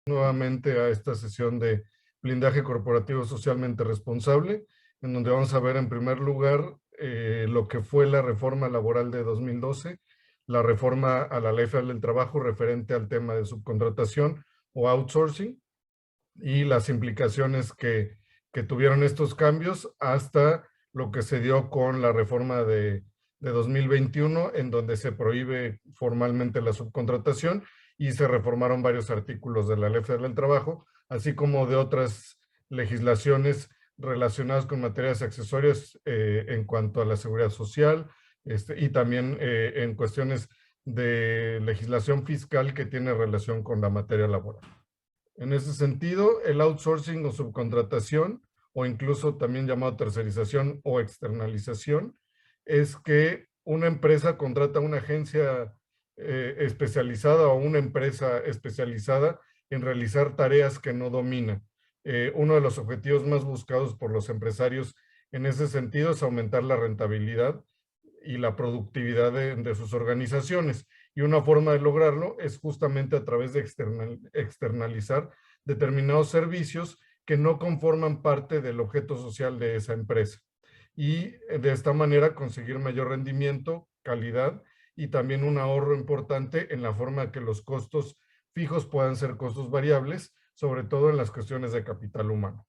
Nuevamente a esta sesión de blindaje corporativo socialmente responsable, en donde vamos a ver en primer lugar lo que fue la reforma laboral de 2012, la reforma a la Ley Federal del Trabajo referente al tema de subcontratación o outsourcing y las implicaciones que tuvieron estos cambios hasta lo que se dio con la reforma de 2021, en donde se prohíbe formalmente la subcontratación y se reformaron varios artículos de la Ley Federal del Trabajo, así como de otras legislaciones relacionadas con materias accesorias en cuanto a la seguridad social y también en cuestiones de legislación fiscal que tiene relación con la materia laboral. En ese sentido, el outsourcing o subcontratación, o incluso también llamado tercerización o externalización, es que una empresa contrata a una agencia especializada o una empresa especializada en realizar tareas que no domina. Uno de los objetivos más buscados por los empresarios en ese sentido es aumentar la rentabilidad y la productividad de sus organizaciones. Y una forma de lograrlo es justamente a través de externalizar determinados servicios que no conforman parte del objeto social de esa empresa. Y de esta manera conseguir mayor rendimiento, calidad y también un ahorro importante en la forma que los costos fijos puedan ser costos variables, sobre todo en las cuestiones de capital humano.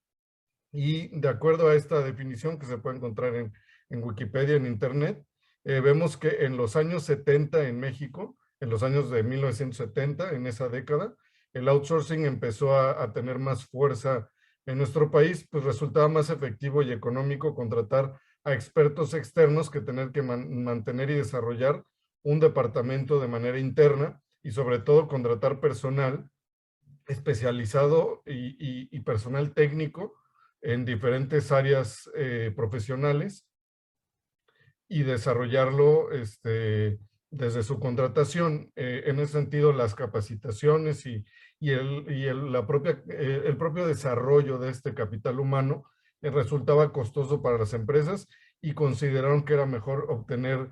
Y de acuerdo a esta definición que se puede encontrar en Wikipedia, en Internet, vemos que en los años 70 en México, en los años de 1970, en esa década, el outsourcing empezó a tener más fuerza en nuestro país, pues resultaba más efectivo y económico contratar a expertos externos que tener que mantener y desarrollar un departamento de manera interna y sobre todo contratar personal especializado y personal técnico en diferentes áreas profesionales y desarrollarlo desde su contratación. En ese sentido, las capacitaciones el propio desarrollo de este capital humano resultaba costoso para las empresas y consideraron que era mejor obtener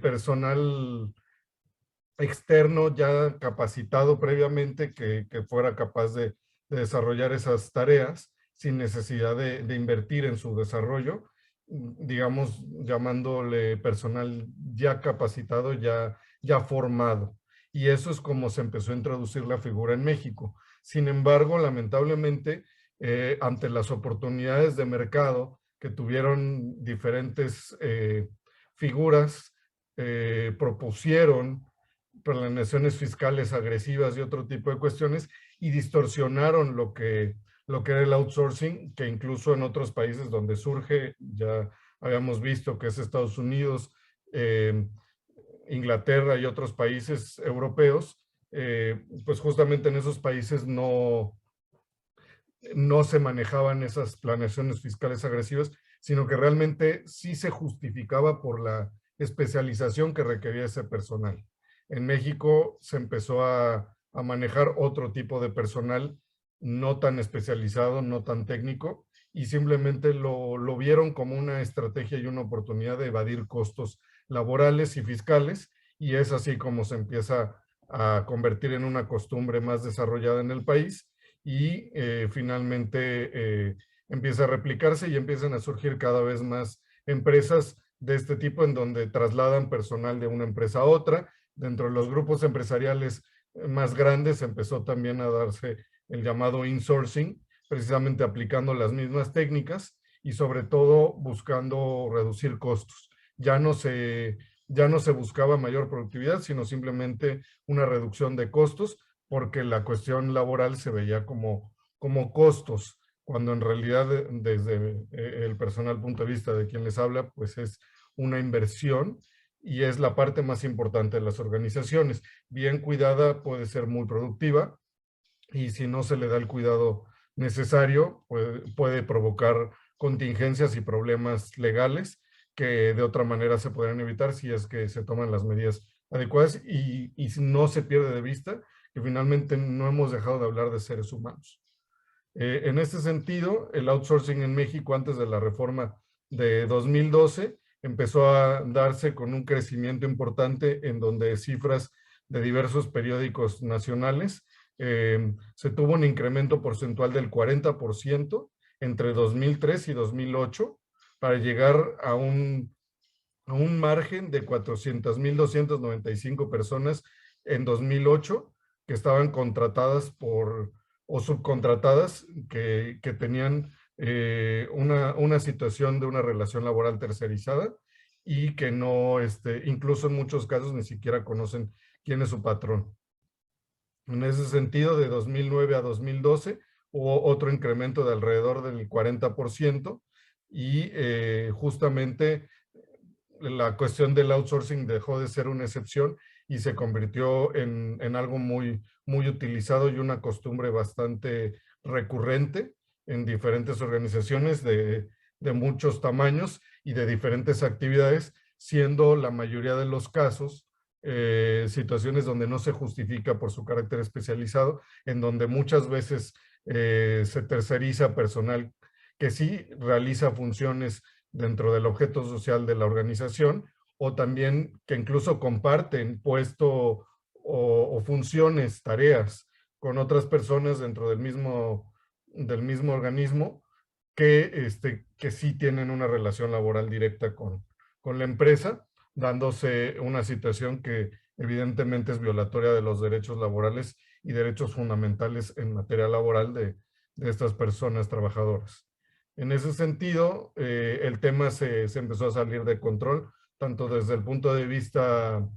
personal externo ya capacitado previamente que fuera capaz de desarrollar esas tareas sin necesidad de invertir en su desarrollo, digamos, llamándole personal ya capacitado, ya formado. Y eso es como se empezó a introducir la figura en México. Sin embargo, lamentablemente, ante las oportunidades de mercado que tuvieron diferentes figuras, propusieron planeaciones fiscales agresivas y otro tipo de cuestiones y distorsionaron lo que era el outsourcing, que incluso en otros países donde surge, ya habíamos visto que es Estados Unidos, Inglaterra y otros países europeos, pues justamente en esos países no se manejaban esas planeaciones fiscales agresivas, sino que realmente sí se justificaba por la especialización que requería ese personal. En México se empezó a manejar otro tipo de personal no tan especializado, no tan técnico, y simplemente lo vieron como una estrategia y una oportunidad de evadir costos laborales y fiscales, y es así como se empieza a convertir en una costumbre más desarrollada en el país y finalmente empieza a replicarse y empiezan a surgir cada vez más empresas de este tipo en donde trasladan personal de una empresa a otra. Dentro de los grupos empresariales más grandes empezó también a darse el llamado insourcing, precisamente aplicando las mismas técnicas y sobre todo buscando reducir costos. Ya no se buscaba mayor productividad, sino simplemente una reducción de costos, porque la cuestión laboral se veía como costos, cuando en realidad desde el personal punto de vista de quien les habla, pues es una inversión y es la parte más importante de las organizaciones. Bien cuidada puede ser muy productiva y si no se le da el cuidado necesario, puede provocar contingencias y problemas legales que de otra manera se podrían evitar si es que se toman las medidas adecuadas y no se pierde de vista que finalmente no hemos dejado de hablar de seres humanos. En este sentido, el outsourcing en México antes de la reforma de 2012 empezó a darse con un crecimiento importante en donde cifras de diversos periódicos nacionales se tuvo un incremento porcentual del 40% entre 2003 y 2008 para llegar a un margen de 400,295 personas en 2008 que estaban contratadas o subcontratadas que tenían una situación de una relación laboral tercerizada y que no, incluso en muchos casos ni siquiera conocen quién es su patrón. En ese sentido, de 2009 a 2012 hubo otro incremento de alrededor del 40% y justamente la cuestión del outsourcing dejó de ser una excepción y se convirtió en algo muy utilizado y una costumbre bastante recurrente en diferentes organizaciones de muchos tamaños y de diferentes actividades, siendo la mayoría de los casos situaciones donde no se justifica por su carácter especializado, en donde muchas veces se terceriza personal que sí realiza funciones dentro del objeto social de la organización, o también que incluso comparten puesto o funciones, tareas con otras personas dentro del mismo organismo que sí tienen una relación laboral directa con la empresa, dándose una situación que evidentemente es violatoria de los derechos laborales y derechos fundamentales en materia laboral de estas personas trabajadoras. En ese sentido, el tema se empezó a salir de control, tanto desde el punto de vista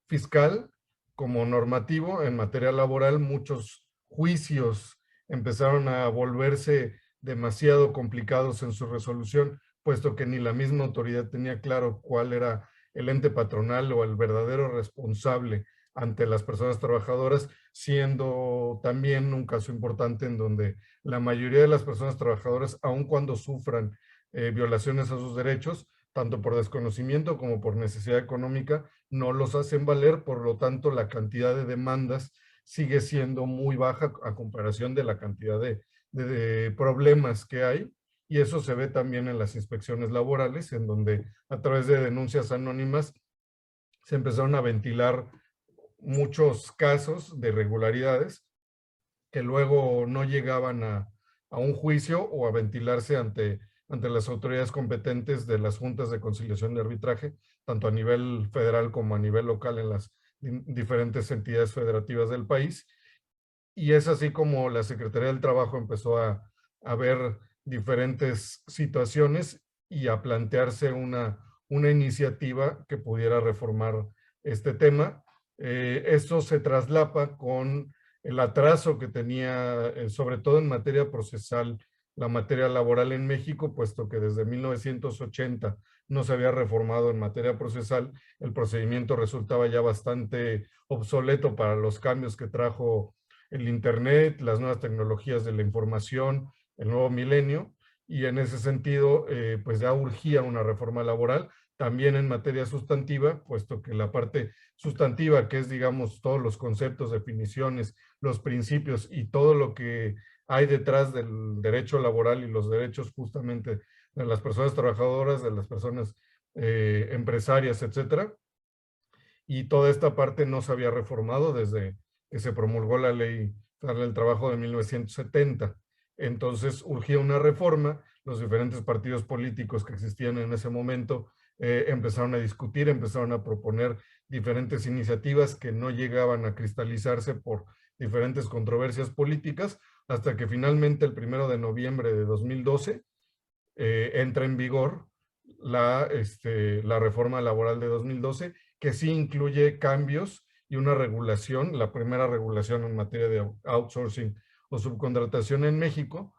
fiscal como normativo. En materia laboral, muchos juicios empezaron a volverse demasiado complicados en su resolución, puesto que ni la misma autoridad tenía claro cuál era el ente patronal o el verdadero responsable ante las personas trabajadoras, siendo también un caso importante en donde la mayoría de las personas trabajadoras, aun cuando sufran violaciones a sus derechos, tanto por desconocimiento como por necesidad económica, no los hacen valer, por lo tanto la cantidad de demandas sigue siendo muy baja a comparación de la cantidad de problemas que hay, y eso se ve también en las inspecciones laborales, en donde a través de denuncias anónimas se empezaron a ventilar muchos casos de irregularidades que luego no llegaban a un juicio o a ventilarse ante las autoridades competentes de las juntas de conciliación y arbitraje, tanto a nivel federal como a nivel local en las diferentes entidades federativas del país. Y es así como la Secretaría del Trabajo empezó a ver diferentes situaciones y a plantearse una iniciativa que pudiera reformar este tema. Esto se traslapa con el atraso que tenía, sobre todo en materia procesal, la materia laboral en México, puesto que desde 1980 no se había reformado en materia procesal. El procedimiento resultaba ya bastante obsoleto para los cambios que trajo el Internet, las nuevas tecnologías de la información, el nuevo milenio, y en ese sentido, pues ya urgía una reforma laboral, también en materia sustantiva, puesto que la parte sustantiva, que es, digamos, todos los conceptos, definiciones, los principios y todo lo que hay detrás del derecho laboral y los derechos justamente de las personas trabajadoras, de las personas empresarias, etcétera. Y toda esta parte no se había reformado desde que se promulgó la Ley Federal del Trabajo de 1970. Entonces urgía una reforma. Los diferentes partidos políticos que existían en ese momento empezaron a discutir, empezaron a proponer diferentes iniciativas que no llegaban a cristalizarse por diferentes controversias políticas, hasta que finalmente el 1 de noviembre de 2012 entra en vigor la reforma laboral de 2012, que sí incluye cambios y una regulación, la primera regulación en materia de outsourcing o subcontratación en México,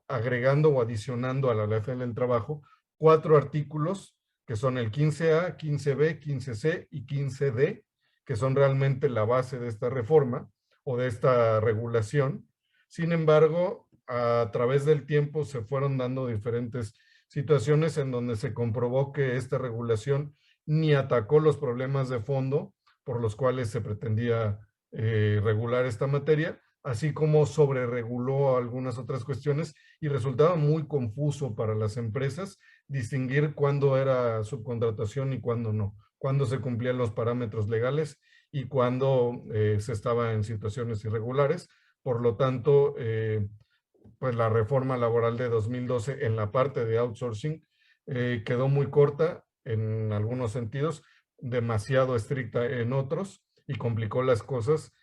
agregando o adicionando a la Ley Federal del Trabajo 4 artículos que son el 15A, 15B, 15C y 15D, que son realmente la base de esta reforma o de esta regulación. Sin embargo, a través del tiempo se fueron dando diferentes situaciones en donde se comprobó que esta regulación ni atacó los problemas de fondo por los cuales se pretendía regular esta materia, así como sobrereguló algunas otras cuestiones y resultaba muy confuso para las empresas distinguir cuándo era subcontratación y cuándo no, cuándo se cumplían los parámetros legales y cuando se estaba en situaciones irregulares. Por lo tanto, pues la reforma laboral de 2012 en la parte de outsourcing quedó muy corta en algunos sentidos, demasiado estricta en otros y complicó las cosas,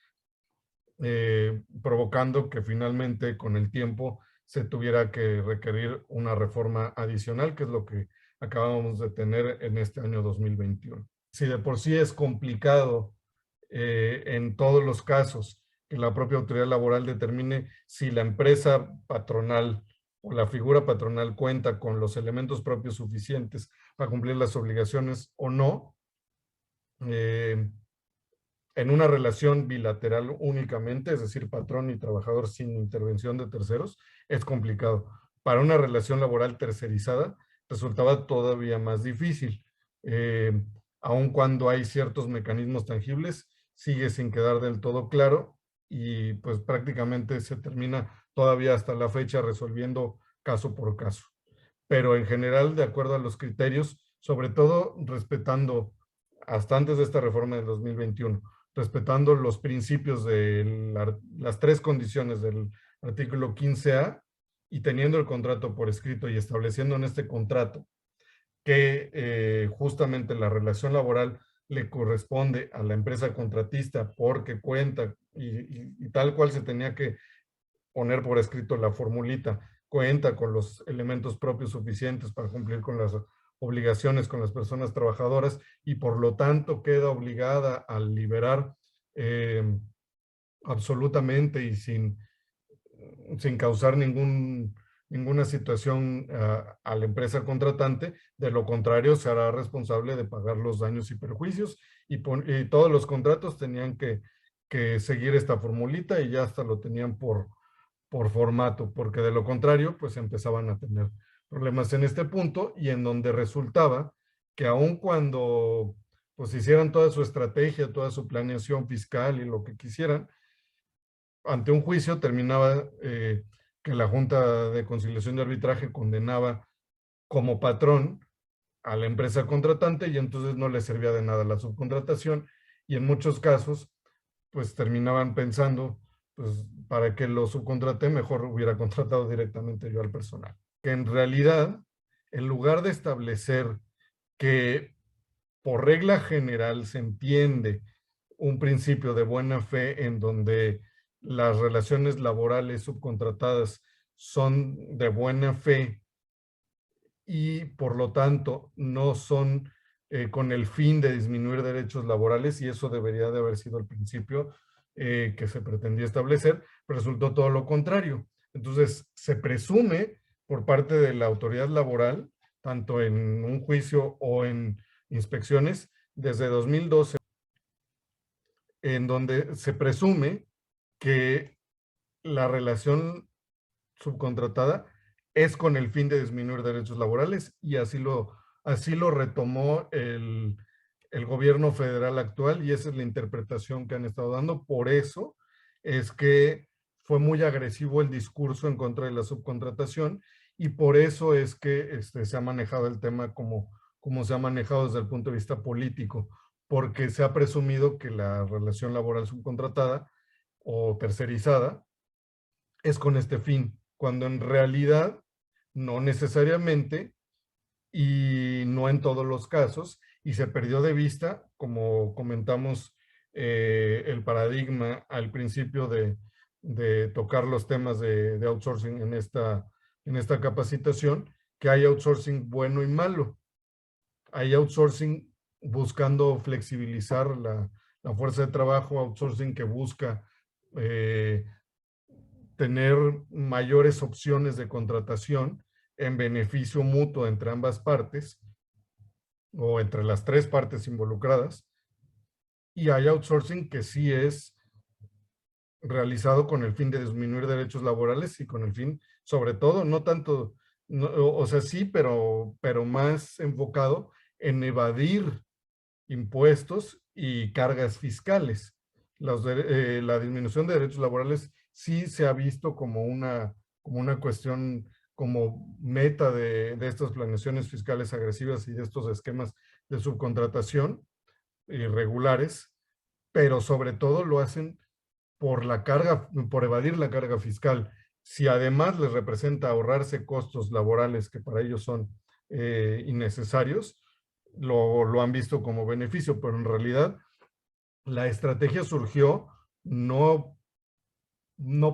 provocando que finalmente con el tiempo se tuviera que requerir una reforma adicional, que es lo que acabamos de tener en este año 2021. Si de por sí es complicado en todos los casos que la propia autoridad laboral determine si la empresa patronal o la figura patronal cuenta con los elementos propios suficientes para cumplir las obligaciones o no, en una relación bilateral únicamente, es decir, patrón y trabajador sin intervención de terceros, es complicado. Para una relación laboral tercerizada resultaba todavía más difícil. Aun cuando hay ciertos mecanismos tangibles, sigue sin quedar del todo claro y pues prácticamente se termina todavía hasta la fecha resolviendo caso por caso. Pero en general, de acuerdo a los criterios, sobre todo respetando, hasta antes de esta reforma del 2021, respetando los principios de las tres condiciones del artículo 15A y teniendo el contrato por escrito y estableciendo en este contrato que justamente la relación laboral le corresponde a la empresa contratista porque cuenta y tal cual se tenía que poner por escrito la formulita, cuenta con los elementos propios suficientes para cumplir con las obligaciones con las personas trabajadoras y por lo tanto queda obligada a liberar eh, absolutamente y sin causar ninguna situación a la empresa contratante. De lo contrario, se hará responsable de pagar los daños y perjuicios y todos los contratos tenían que seguir esta formulita y ya hasta lo tenían por formato, porque de lo contrario, pues empezaban a tener problemas en este punto y en donde resultaba que aun cuando pues hicieran toda su estrategia, toda su planeación fiscal y lo que quisieran, ante un juicio terminaba que la Junta de Conciliación y Arbitraje condenaba como patrón a la empresa contratante y entonces no le servía de nada la subcontratación y en muchos casos pues terminaban pensando, pues para que lo subcontraté mejor hubiera contratado directamente yo al personal. Que en realidad, en lugar de establecer que por regla general se entiende un principio de buena fe en donde las relaciones laborales subcontratadas son de buena fe y por lo tanto no son con el fin de disminuir derechos laborales, y eso debería de haber sido el principio que se pretendía establecer, resultó todo lo contrario. Entonces se presume por parte de la autoridad laboral, tanto en un juicio o en inspecciones, desde 2012, en donde se presume que la relación subcontratada es con el fin de disminuir derechos laborales y así lo retomó el gobierno federal actual y esa es la interpretación que han estado dando. Por eso es que fue muy agresivo el discurso en contra de la subcontratación y por eso es que se ha manejado el tema como se ha manejado desde el punto de vista político, porque se ha presumido que la relación laboral subcontratada o tercerizada es con este fin, cuando en realidad no necesariamente y no en todos los casos, y se perdió de vista, como comentamos, el paradigma al principio de tocar los temas de outsourcing en esta capacitación, que hay outsourcing bueno y malo. Hay outsourcing buscando flexibilizar la fuerza de trabajo, outsourcing que busca tener mayores opciones de contratación en beneficio mutuo entre ambas partes o entre las tres partes involucradas. Y hay outsourcing que sí es realizado con el fin de disminuir derechos laborales y con el fin, sobre todo, no tanto, no, o sea, sí, pero más enfocado en evadir impuestos y cargas fiscales. La disminución de derechos laborales sí se ha visto como una cuestión, como meta de estas planeaciones fiscales agresivas y de estos esquemas de subcontratación irregulares, pero sobre todo lo hacen por la carga, por evadir la carga fiscal. Si además les representa ahorrarse costos laborales que para ellos son innecesarios, lo han visto como beneficio, pero en realidad la estrategia surgió no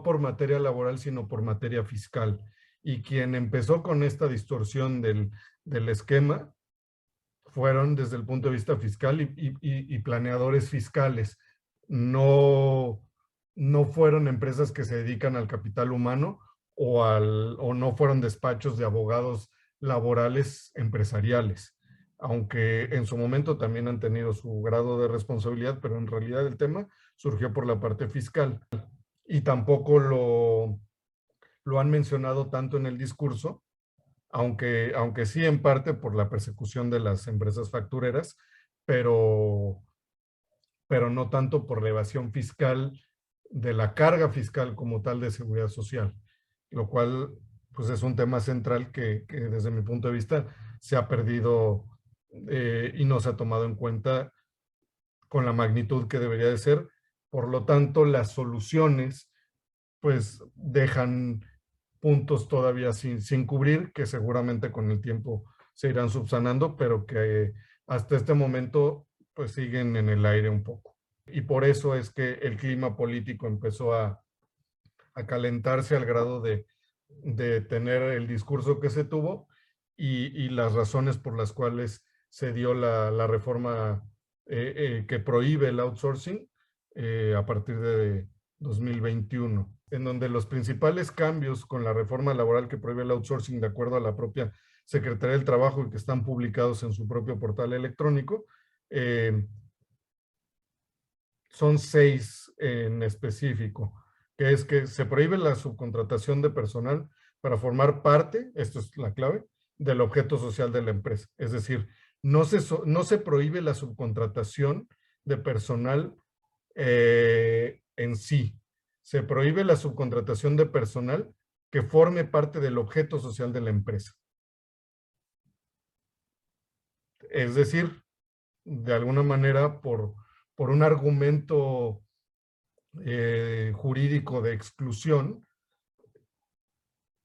por materia laboral, sino por materia fiscal. Y quien empezó con esta distorsión del esquema fueron desde el punto de vista fiscal y planeadores fiscales. No, no fueron empresas que se dedican al capital humano o no fueron despachos de abogados laborales empresariales, aunque en su momento también han tenido su grado de responsabilidad, pero en realidad el tema surgió por la parte fiscal. Y tampoco lo han mencionado tanto en el discurso, aunque sí en parte por la persecución de las empresas factureras, pero, pero no tanto por la evasión fiscal de la carga fiscal como tal de seguridad social, lo cual pues es un tema central que desde mi punto de vista se ha perdido y no se ha tomado en cuenta con la magnitud que debería de ser. Por lo tanto, las soluciones pues dejan puntos todavía sin cubrir, que seguramente con el tiempo se irán subsanando, pero que hasta este momento pues siguen en el aire un poco. Y por eso es que el clima político empezó a calentarse al grado de tener el discurso que se tuvo y las razones por las cuales se dio la reforma que prohíbe el outsourcing a partir de 2021, en donde los principales cambios con la reforma laboral que prohíbe el outsourcing, de acuerdo a la propia Secretaría del Trabajo y que están publicados en su propio portal electrónico, son 6 en específico, que es que se prohíbe la subcontratación de personal para formar parte, esto es la clave, del objeto social de la empresa. Es decir, no se prohíbe la subcontratación de personal en sí. Se prohíbe la subcontratación de personal que forme parte del objeto social de la empresa. Es decir, de alguna manera, por un argumento jurídico de exclusión,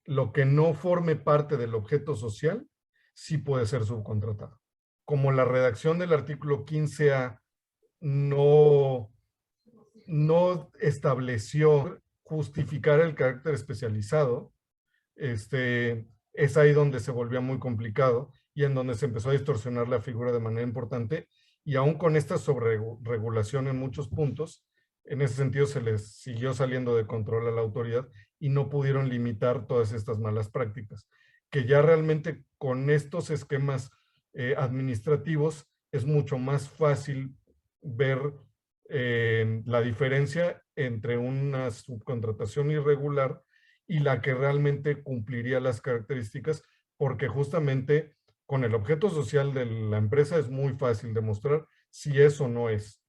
lo que no forme parte del objeto social sí puede ser subcontratado. Como la redacción del artículo 15A no estableció justificar el carácter especializado, es ahí donde se volvía muy complicado y en donde se empezó a distorsionar la figura de manera importante, y aún con esta sobreregulación en muchos puntos, en ese sentido se les siguió saliendo de control a la autoridad y no pudieron limitar todas estas malas prácticas, que ya realmente con estos esquemas administrativos es mucho más fácil ver la diferencia entre una subcontratación irregular y la que realmente cumpliría las características, porque justamente con el objeto social de la empresa es muy fácil demostrar si eso no es.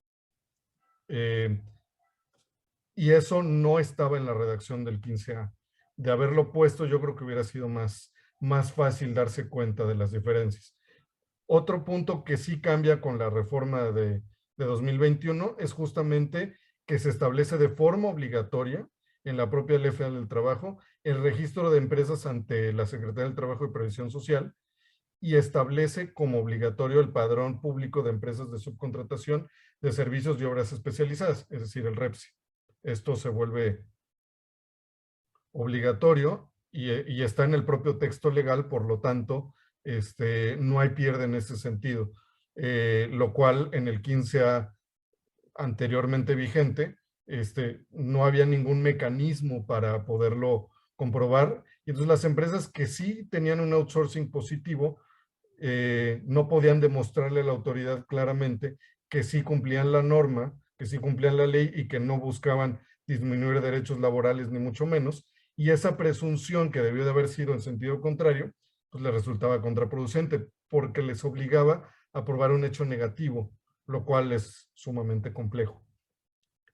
Y eso no estaba en la redacción del 15A. De haberlo puesto, yo creo que hubiera sido más fácil darse cuenta de las diferencias. Otro punto que sí cambia con la reforma de 2021 es justamente que se establece de forma obligatoria en la propia Ley Federal del Trabajo el registro de empresas ante la Secretaría del Trabajo y Previsión Social, y establece como obligatorio el padrón público de empresas de subcontratación de servicios y obras especializadas, es decir, el REPSI. Esto se vuelve obligatorio y está en el propio texto legal, por lo tanto, no hay pierde en ese sentido, lo cual en el 15A anteriormente vigente, no había ningún mecanismo para poderlo comprobar, y entonces las empresas que sí tenían un outsourcing positivo no podían demostrarle a la autoridad claramente que sí cumplían la norma, que sí cumplían la ley y que no buscaban disminuir derechos laborales ni mucho menos, y esa presunción que debió de haber sido en sentido contrario, pues le resultaba contraproducente porque les obligaba a probar un hecho negativo, lo cual es sumamente complejo.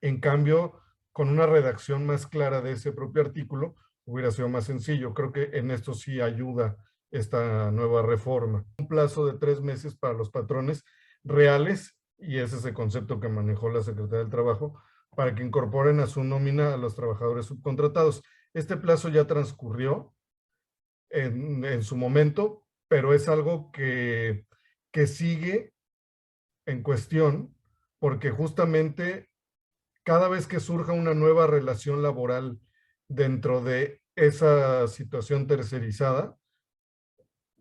En cambio, con una redacción más clara de ese propio artículo, hubiera sido más sencillo. Creo que en esto sí ayuda esta nueva reforma. Un plazo de 3 meses para los patrones reales y ese es el concepto que manejó la Secretaría del Trabajo, para que incorporen a su nómina a los trabajadores subcontratados. Este plazo ya transcurrió en su momento, pero es algo que sigue en cuestión, porque justamente cada vez que surja una nueva relación laboral dentro de esa situación tercerizada,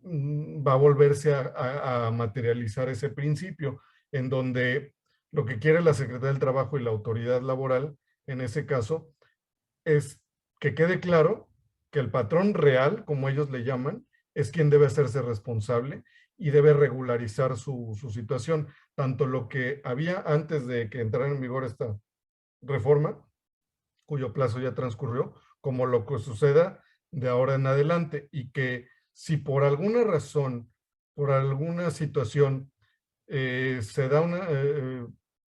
va a volverse a materializar ese principio, en donde lo que quiere la Secretaría del Trabajo y la autoridad laboral, en ese caso, es que quede claro que el patrón real, como ellos le llaman, es quien debe hacerse responsable y debe regularizar su situación, tanto lo que había antes de que entrara en vigor esta reforma, cuyo plazo ya transcurrió, como lo que suceda de ahora en adelante, y que si por alguna razón, por alguna situación, se da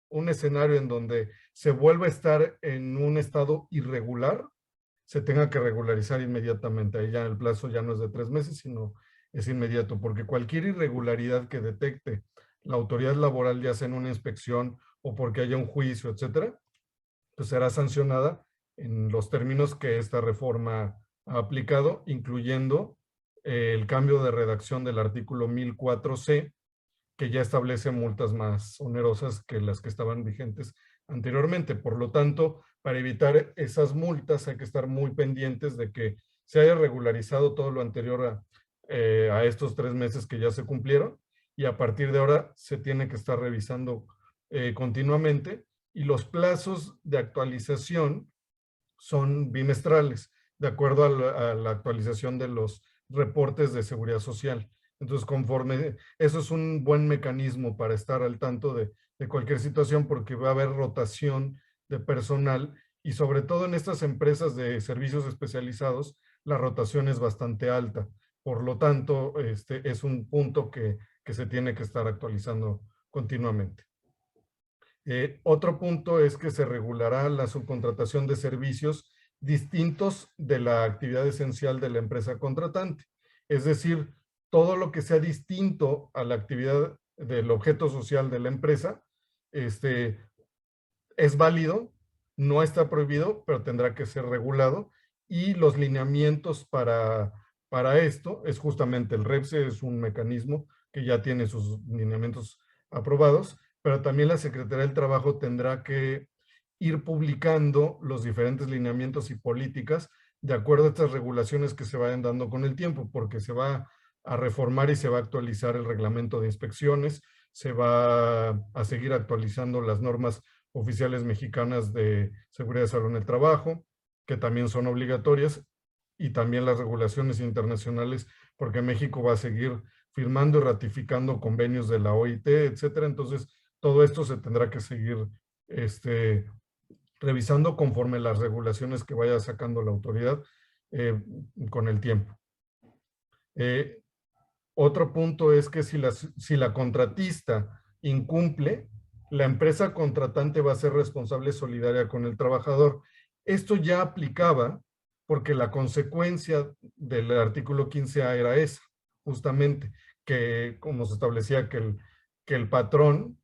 un escenario en donde se vuelve a estar en un estado irregular, se tenga que regularizar inmediatamente. Ahí ya el plazo ya no es de 3 meses, sino es inmediato, porque cualquier irregularidad que detecte la autoridad laboral, ya sea en una inspección o porque haya un juicio, etcétera, pues será sancionada en los términos que esta reforma ha aplicado, incluyendo el cambio de redacción del artículo 1004C, que ya establece multas más onerosas que las que estaban vigentes anteriormente. Por lo tanto, para evitar esas multas hay que estar muy pendientes de que se haya regularizado todo lo anterior a estos 3 meses que ya se cumplieron, y a partir de ahora se tiene que estar revisando continuamente, y los plazos de actualización son bimestrales, de acuerdo a la actualización de los reportes de seguridad social. Entonces, conforme, eso es un buen mecanismo para estar al tanto de cualquier situación, porque va a haber rotación de personal, y sobre todo en estas empresas de servicios especializados, la rotación es bastante alta. Por lo tanto, es un punto que se tiene que estar actualizando continuamente. Otro punto es que se regulará la subcontratación de servicios distintos de la actividad esencial de la empresa contratante. Es decir, todo lo que sea distinto a la actividad del objeto social de la empresa, es válido, no está prohibido, pero tendrá que ser regulado, y los lineamientos para esto es justamente el REPSE, es un mecanismo que ya tiene sus lineamientos aprobados, pero también la Secretaría del Trabajo tendrá que ir publicando los diferentes lineamientos y políticas de acuerdo a estas regulaciones que se vayan dando con el tiempo, porque se va a reformar y se va a actualizar el reglamento de inspecciones, se va a seguir actualizando las normas oficiales mexicanas de seguridad y salud en el trabajo, que también son obligatorias, y también las regulaciones internacionales, porque México va a seguir firmando y ratificando convenios de la OIT, etcétera. Entonces, todo esto se tendrá que seguir revisando conforme las regulaciones que vaya sacando la autoridad con el tiempo. Otro punto es que si la contratista incumple, la empresa contratante va a ser responsable solidaria con el trabajador. Esto ya aplicaba porque la consecuencia del artículo 15A era esa, justamente, que como se establecía que el patrón,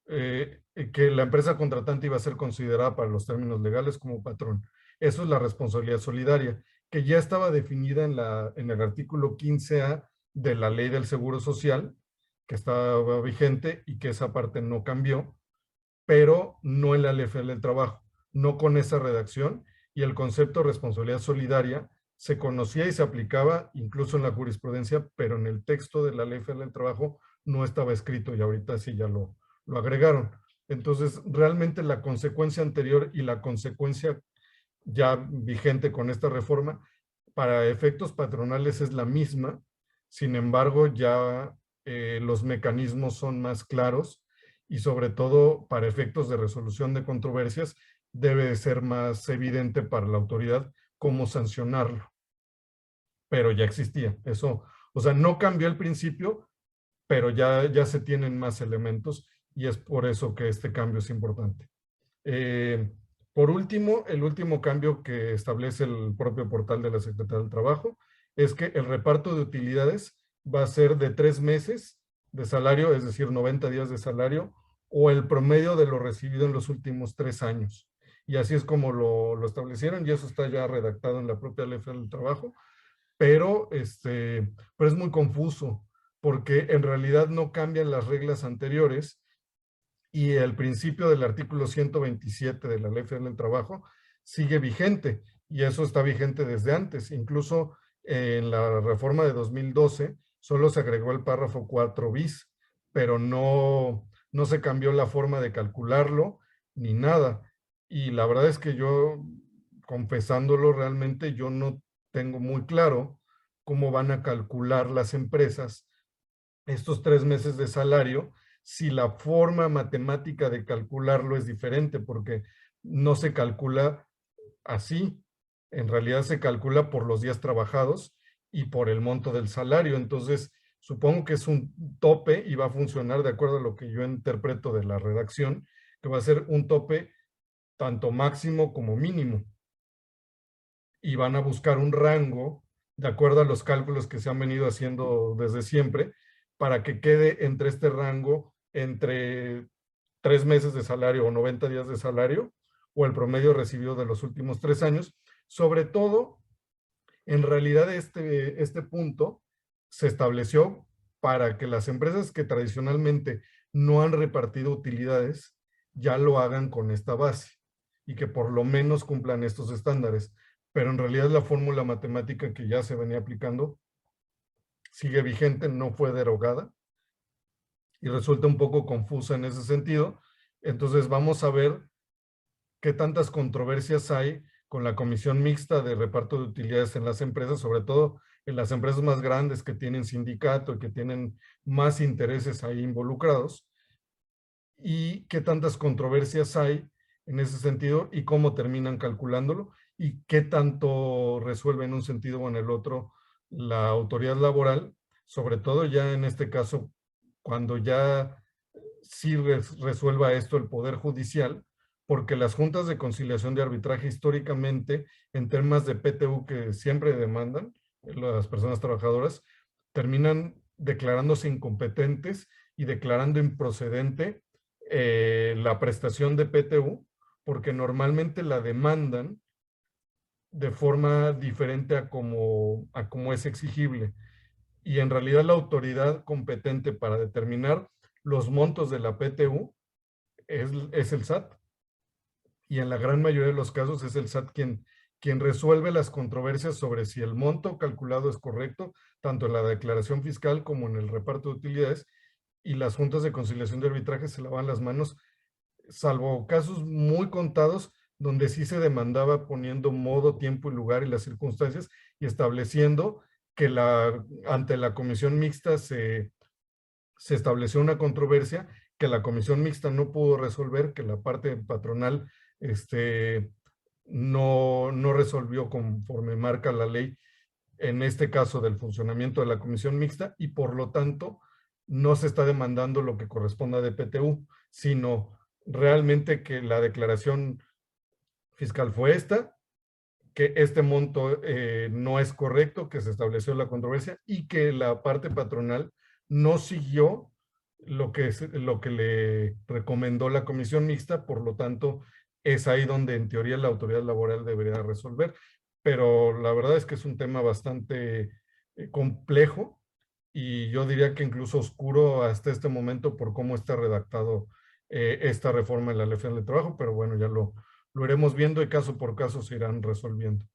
que la empresa contratante iba a ser considerada para los términos legales como patrón. Eso es la responsabilidad solidaria, que ya estaba definida en el artículo 15A de la Ley del Seguro Social, que estaba vigente y que esa parte no cambió, pero no en la Ley Federal del Trabajo, no con esa redacción, y el concepto de responsabilidad solidaria se conocía y se aplicaba incluso en la jurisprudencia, pero en el texto de la Ley Federal del Trabajo no estaba escrito, y ahorita sí ya lo agregaron. Entonces, realmente la consecuencia anterior y la consecuencia ya vigente con esta reforma, para efectos patronales es la misma. Sin embargo, ya los mecanismos son más claros, y sobre todo para efectos de resolución de controversias debe ser más evidente para la autoridad cómo sancionarlo. Pero ya existía eso, o sea, no cambió el principio, pero ya se tienen más elementos, y es por eso que este cambio es importante. Por último, el último cambio que establece el propio portal de la Secretaría del Trabajo es que el reparto de utilidades va a ser de 3 meses de salario, es decir, 90 días de salario, o el promedio de lo recibido en los últimos 3 años. Y así es como lo establecieron, y eso está ya redactado en la propia Ley Federal del Trabajo, pero es muy confuso, porque en realidad no cambian las reglas anteriores, y el principio del artículo 127 de la Ley Federal del Trabajo sigue vigente, y eso está vigente desde antes. Incluso en la reforma de 2012 solo se agregó el párrafo 4 bis, pero no se cambió la forma de calcularlo ni nada. Y la verdad es que yo, confesándolo, realmente yo no tengo muy claro cómo van a calcular las empresas estos 3 meses de salario si la forma matemática de calcularlo es diferente, porque no se calcula así. En realidad se calcula por los días trabajados y por el monto del salario. Entonces, supongo que es un tope y va a funcionar de acuerdo a lo que yo interpreto de la redacción, que va a ser un tope tanto máximo como mínimo. Y van a buscar un rango de acuerdo a los cálculos que se han venido haciendo desde siempre, para que quede entre este rango, entre 3 meses de salario o 90 días de salario, o el promedio recibido de los últimos 3 años. Sobre todo, en realidad este punto se estableció para que las empresas que tradicionalmente no han repartido utilidades ya lo hagan con esta base y que por lo menos cumplan estos estándares. Pero en realidad la fórmula matemática que ya se venía aplicando sigue vigente, no fue derogada, y resulta un poco confusa en ese sentido. Entonces vamos a ver qué tantas controversias hay con la comisión mixta de reparto de utilidades en las empresas, sobre todo en las empresas más grandes que tienen sindicato y que tienen más intereses ahí involucrados, y qué tantas controversias hay en ese sentido y cómo terminan calculándolo y qué tanto resuelve en un sentido o en el otro la autoridad laboral, sobre todo ya en este caso, cuando ya sí resuelva esto el Poder Judicial, porque las juntas de conciliación de arbitraje históricamente, en temas de PTU que siempre demandan las personas trabajadoras, terminan declarándose incompetentes y declarando improcedente la prestación de PTU, porque normalmente la demandan de forma diferente a como es exigible. Y en realidad la autoridad competente para determinar los montos de la PTU es el SAT. Y en la gran mayoría de los casos es el SAT quien resuelve las controversias sobre si el monto calculado es correcto, tanto en la declaración fiscal como en el reparto de utilidades, y las juntas de conciliación de arbitraje se lavan las manos, salvo casos muy contados donde sí se demandaba poniendo modo, tiempo y lugar y las circunstancias, y estableciendo que ante la comisión mixta se estableció una controversia que la comisión mixta no pudo resolver, que la parte patronal no resolvió conforme marca la ley, en este caso del funcionamiento de la comisión mixta, y por lo tanto no se está demandando lo que corresponda de PTU, sino realmente que la declaración fiscal fue esta, que este monto no es correcto, que se estableció la controversia y que la parte patronal no siguió lo que le recomendó la comisión mixta. Por lo tanto, es ahí donde en teoría la autoridad laboral debería resolver. Pero la verdad es que es un tema bastante complejo, y yo diría que incluso oscuro hasta este momento por cómo está redactado esta reforma en la Ley Federal del Trabajo, pero bueno, ya lo iremos viendo y caso por caso se irán resolviendo.